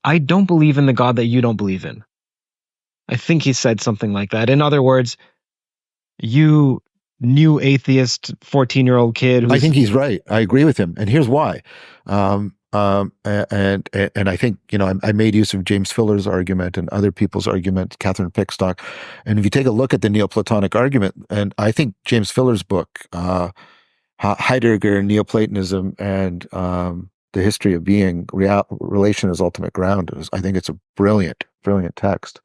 I don't believe in the God that you don't believe in. I think he said something like that. In other words, you new atheist 14-year-old kid I who's think he's right. I agree with him, and here's why. And I think, I made use of James Filler's argument and other people's argument, Catherine Pickstock. And if you take a look at the Neoplatonic argument, and I think James Filler's book, Heidegger, Neoplatonism, and the History of Being, Relation as Ultimate Ground, I think it's a brilliant, brilliant text.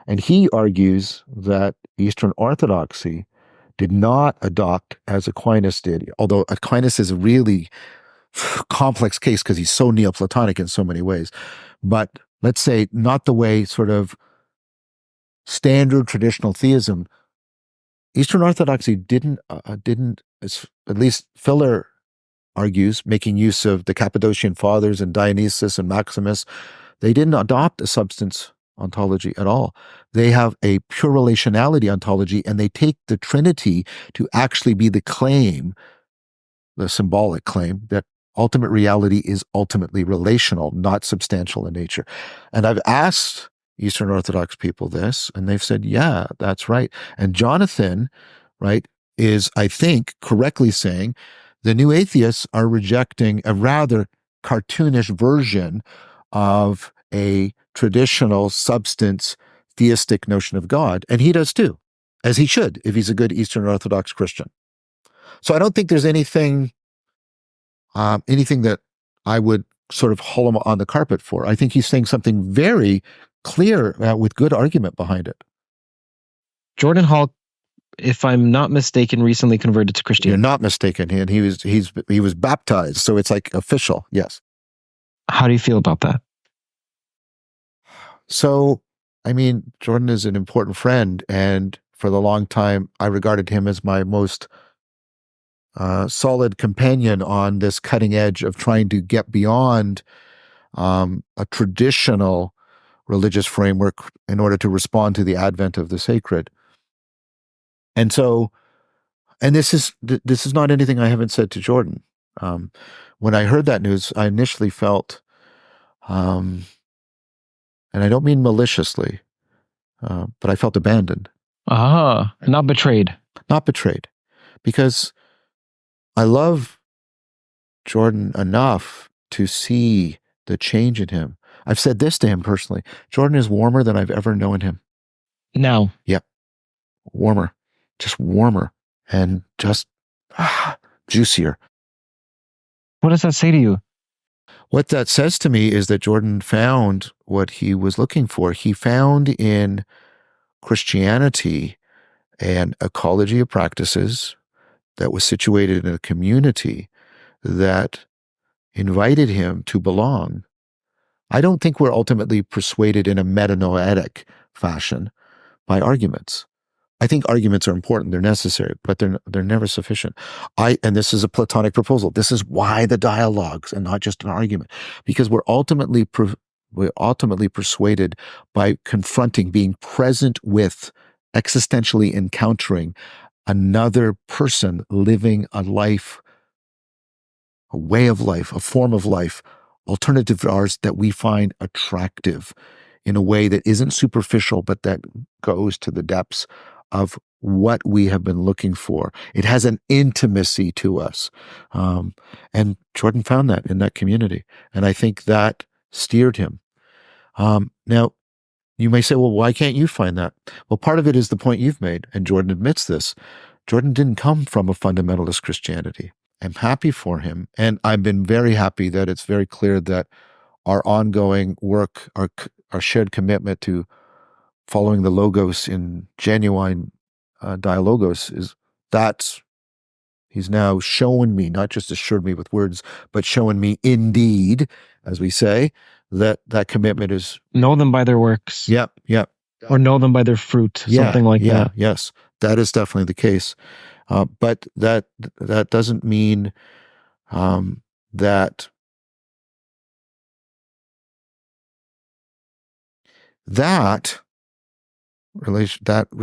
And he argues that Eastern Orthodoxy did not adopt as Aquinas did, although Aquinas is a really complex case because he's so Neoplatonic in so many ways. But let's say not the way sort of standard traditional theism. Eastern Orthodoxy didn't, at least Filler argues, making use of the Cappadocian Fathers and Dionysius and Maximus, they didn't adopt a substance ontology at all. They have a pure relationality ontology, and they take the Trinity to actually be the claim, the symbolic claim, that ultimate reality is ultimately relational, not substantial in nature. And I've asked Eastern Orthodox people this, and they've said, yeah, that's right. And Jonathan, right, is, I think, correctly saying the new atheists are rejecting a rather cartoonish version of a traditional substance theistic notion of God. And he does too, as he should, if he's a good Eastern Orthodox Christian. So I don't think there's anything that I would sort of haul him on the carpet for. I think he's saying something very clear with good argument behind it. Jordan Hall, if I'm not mistaken, recently converted to Christianity. You're not mistaken, and he was baptized, so it's like official. Yes. How do you feel about that? So, I mean, Jordan is an important friend, and for the long time, I regarded him as my most solid companion on this cutting edge of trying to get beyond a traditional religious framework in order to respond to the advent of the sacred. And so, and this is not anything I haven't said to Jordan. When I heard that news, I initially felt, and I don't mean maliciously, but I felt abandoned. Not betrayed. Not betrayed. Because I love Jordan enough to see the change in him. I've said this to him personally. Jordan is warmer than I've ever known him. Now. Yep. Warmer. Just warmer. And just juicier. What does that say to you? What that says to me is that Jordan found what he was looking for. He found in Christianity an ecology of practices that was situated in a community that invited him to belong. I don't think we're ultimately persuaded in a metanoetic fashion by arguments. I think arguments are important, they're necessary, but they're never sufficient. And this is a Platonic proposal. This is why the dialogues and not just an argument, because we're ultimately persuaded by confronting, being present with, existentially encountering another person living a life, a way of life, a form of life, alternative to ours that we find attractive in a way that isn't superficial, but that goes to the depths of what we have been looking for. It has an intimacy to us. And Jordan found that in that community. And I think that steered him. Now, you may say, well, why can't you find that? Well, part of it is the point you've made, and Jordan admits this. Jordan didn't come from a fundamentalist Christianity. I'm happy for him. And I've been very happy that it's very clear that our ongoing work, our shared commitment to following the Logos in genuine dialogos he's now shown me, not just assured me with words, but shown me indeed, as we say, that commitment is... Know them by their works. Yep. Or know them by their fruit, something like that. Yes, that is definitely the case. But that doesn't mean that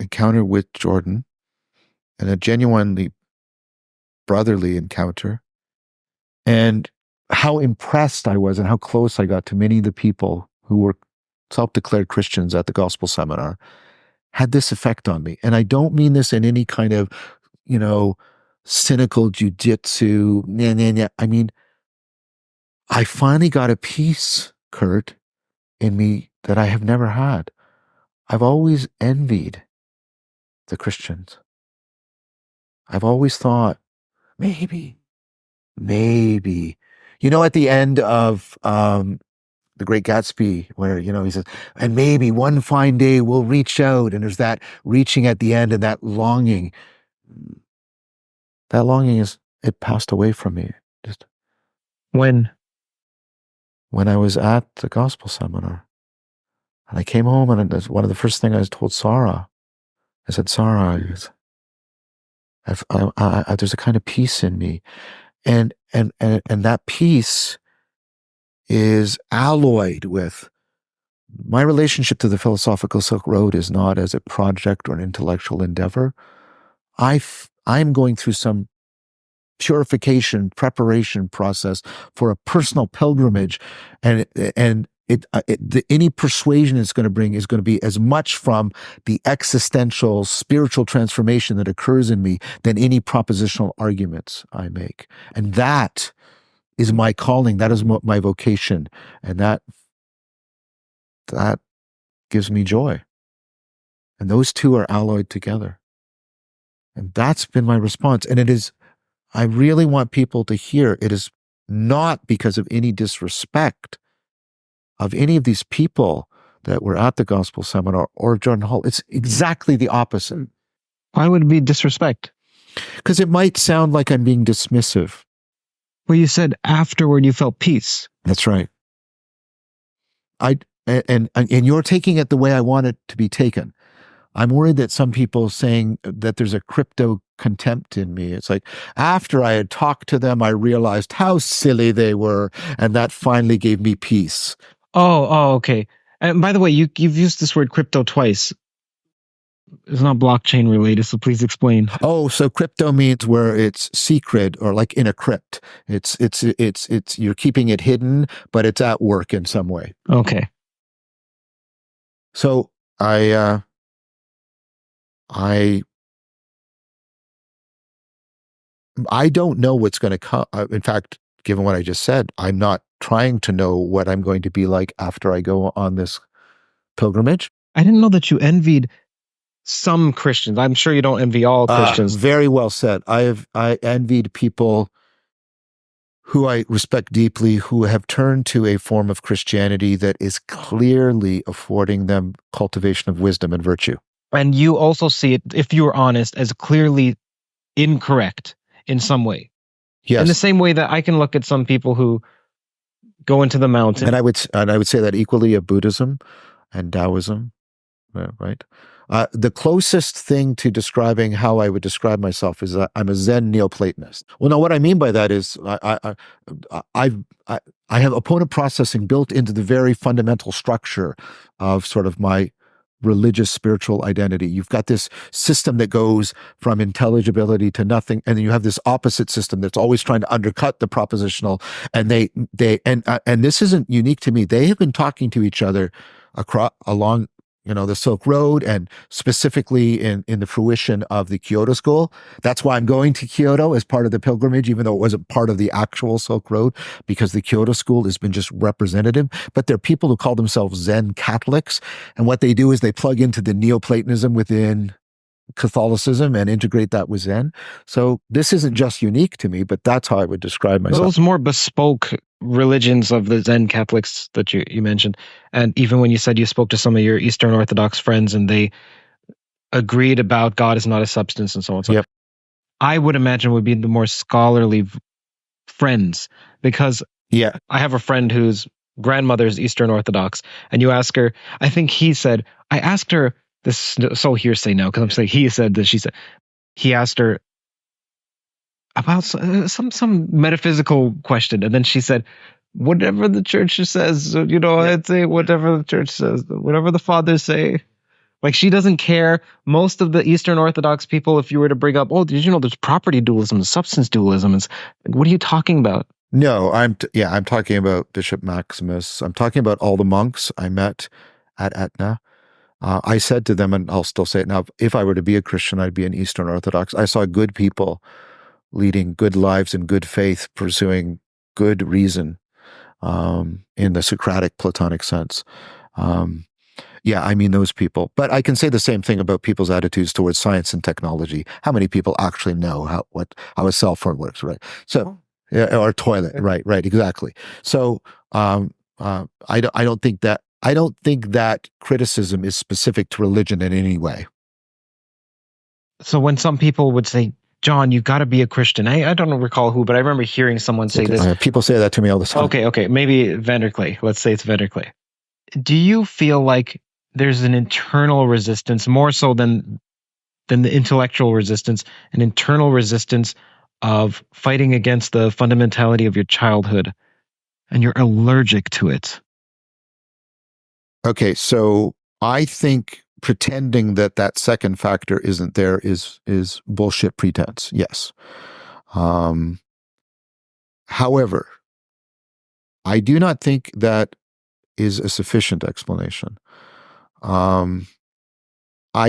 encounter with Jordan, and a genuinely brotherly encounter, and how impressed I was and how close I got to many of the people who were self-declared Christians at the gospel seminar had this effect on me. And I don't mean this in any kind of, cynical jujitsu. I mean, I finally got a peace, Curt, in me that I have never had. I've always envied the Christians. I've always thought, maybe. At the end of The Great Gatsby, where, he says, and maybe one fine day we'll reach out, and there's that reaching at the end and that longing. That longing it passed away from me. Just When I was at the gospel seminar. And I came home, and one of the first things I told Sarah, I said, Sarah, there's a kind of peace in me. And that peace is alloyed with my relationship to the philosophical Silk Road is not as a project or an intellectual endeavor. I'm going through some purification, preparation process for a personal pilgrimage, and any persuasion it's going to bring is going to be as much from the existential spiritual transformation that occurs in me than any propositional arguments I make. And that is my calling. That is my vocation. And that gives me joy. And those two are alloyed together. And that's been my response. And I really want people to hear, it is not because of any disrespect of any of these people that were at the gospel seminar or Jordan Hall. It's exactly the opposite. Why would it be disrespect? Because it might sound like I'm being dismissive. Well, you said afterward you felt peace. That's right. And you're taking it the way I want it to be taken. I'm worried that some people saying that there's a crypto contempt in me. It's like, after I had talked to them, I realized how silly they were, and that finally gave me peace. Oh, okay. And by the way, you've used this word crypto twice. It's not blockchain related, so please explain. Oh, so crypto means where it's secret, or like in a crypt. It's you're keeping it hidden, but it's at work in some way. Okay. So I don't know what's going to come. In fact, given what I just said, I'm not trying to know what I'm going to be like after I go on this pilgrimage. I didn't know that you envied some Christians. I'm sure you don't envy all Christians. Very well said. I envied people who I respect deeply, who have turned to a form of Christianity that is clearly affording them cultivation of wisdom and virtue. And you also see it, if you were honest, as clearly incorrect in some way. Yes. In the same way that I can look at some people who go into the mountain. And I would say that equally of Buddhism and Taoism, right? The closest thing to describing how I would describe myself is that I'm a Zen Neoplatonist. Well, now what I mean by that is I have opponent processing built into the very fundamental structure of sort of my religious spiritual identity. You've got this system that goes from intelligibility to nothing, and then you have this opposite system that's always trying to undercut the propositional. And and this isn't unique to me. They have been talking to each other along the Silk Road, and specifically in the fruition of the Kyoto School. That's why I'm going to Kyoto as part of the pilgrimage, even though it wasn't part of the actual Silk Road, because the Kyoto School has been just representative. But there are people who call themselves Zen Catholics, and what they do is they plug into the Neoplatonism within Catholicism and integrate that with Zen. So this isn't just unique to me, but that's how I would describe myself. Those more bespoke religions of the Zen Catholics that you mentioned, and even when you said you spoke to some of your Eastern Orthodox friends and they agreed about God is not a substance and so on. So yep. I would imagine would be the more scholarly friends, because I have a friend whose grandmother is Eastern Orthodox, and you ask her, I think he said, I asked her, this so hearsay now, because I'm saying he said that she said, he asked her about some metaphysical question, and then she said, whatever the church says, I'd say whatever the church says, whatever the fathers say. Like, she doesn't care. Most of the Eastern Orthodox people, if you were to bring up, did you know there's property dualism and substance dualism? It's like, what are you talking about? No, I'm talking about Bishop Maximus. I'm talking about all the monks I met at Etna. I said to them, and I'll still say it now, if I were to be a Christian, I'd be an Eastern Orthodox. I saw good people leading good lives in good faith, pursuing good reason in the Socratic Platonic sense. I mean those people. But I can say the same thing about people's attitudes towards science and technology. How many people actually know how a cell phone works, right? So, or toilet, right, exactly. So, I don't think that criticism is specific to religion in any way. So when some people would say, John, you got to be a Christian. I don't recall who, but I remember hearing someone say this. People say that to me all the time. Okay. Maybe Vanderklay. Let's say it's Vanderklay. Do you feel like there's an internal resistance, more so than the intellectual resistance, an internal resistance of fighting against the fundamentality of your childhood, and you're allergic to it? Okay, so I think pretending that second factor isn't there is bullshit pretense. Yes. However, I do not think that is a sufficient explanation. I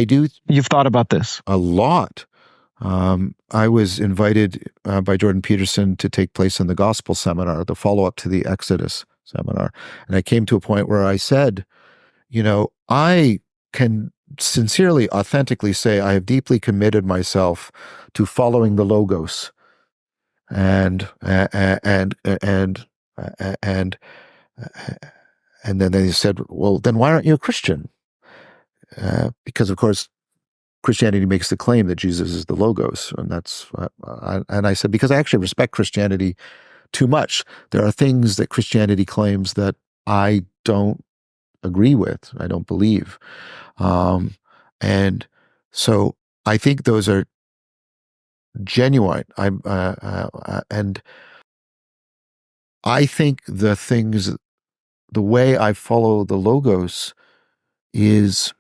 do. You've thought about this a lot. I was invited by Jordan Peterson to take place in the Gospel Seminar, the follow-up to the Exodus Seminar, and I came to a point where I said, I can sincerely, authentically say I have deeply committed myself to following the Logos, and then they said, well, then why aren't you a Christian? Because of course, Christianity makes the claim that Jesus is the Logos, and and I said, because I actually respect Christianity too much. There are things that Christianity claims that I don't agree with, I don't believe. And so I think those are genuine. And I think the way I follow the Logos is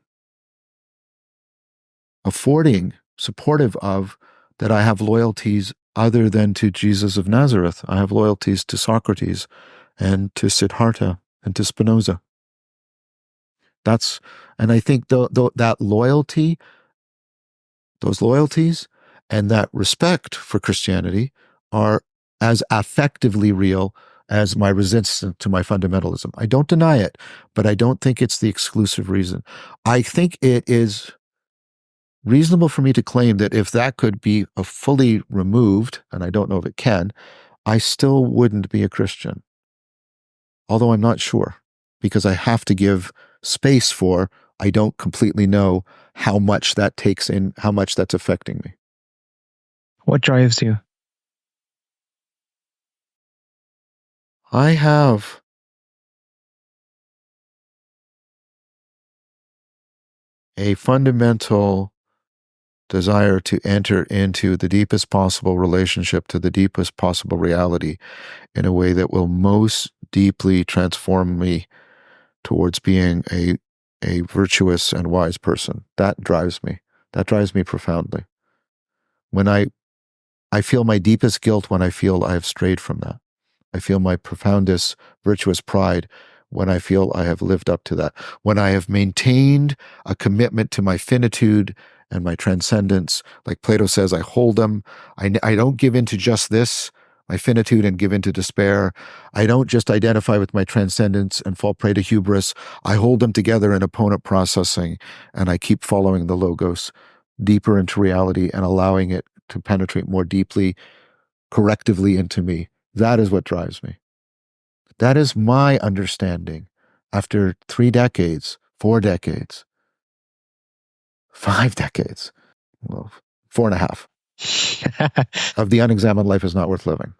supportive of that I have loyalties other than to Jesus of Nazareth. I have loyalties to Socrates and to Siddhartha and to Spinoza. And I think that loyalty, those loyalties, and that respect for Christianity are as affectively real as my resistance to my fundamentalism. I don't deny it, but I don't think it's the exclusive reason. I think it is reasonable for me to claim that if that could be fully removed, and I don't know if it can, I still wouldn't be a Christian. Although I'm not sure, because I have to give space for, I don't completely know how much that takes in, how much that's affecting me. What drives you? I have a fundamental desire to enter into the deepest possible relationship to the deepest possible reality in a way that will most deeply transform me towards being a virtuous and wise person. That drives me. That drives me profoundly. When I feel my deepest guilt when I feel I have strayed from that. I feel my profoundest virtuous pride when I feel I have lived up to that. When I have maintained a commitment to my finitude and my transcendence, like Plato says, I hold them. I don't give in to just this, my finitude, and give in to despair. I don't just identify with my transcendence and fall prey to hubris. I hold them together in opponent processing, and I keep following the Logos deeper into reality and allowing it to penetrate more deeply, correctively into me. That is what drives me. That is my understanding after 3 decades, 4 decades, 5 decades, well, 4.5 of the unexamined life is not worth living.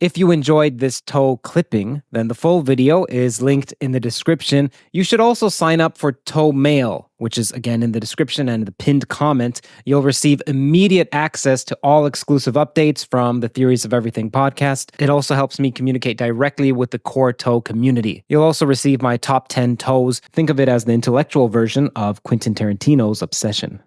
If you enjoyed this Toe clipping, then the full video is linked in the description. You should also sign up for Toe Mail, which is again in the description and the pinned comment. You'll receive immediate access to all exclusive updates from the Theories of Everything podcast. It also helps me communicate directly with the core Toe community. You'll also receive my top 10 toes. Think of it as the intellectual version of Quentin Tarantino's Obsession.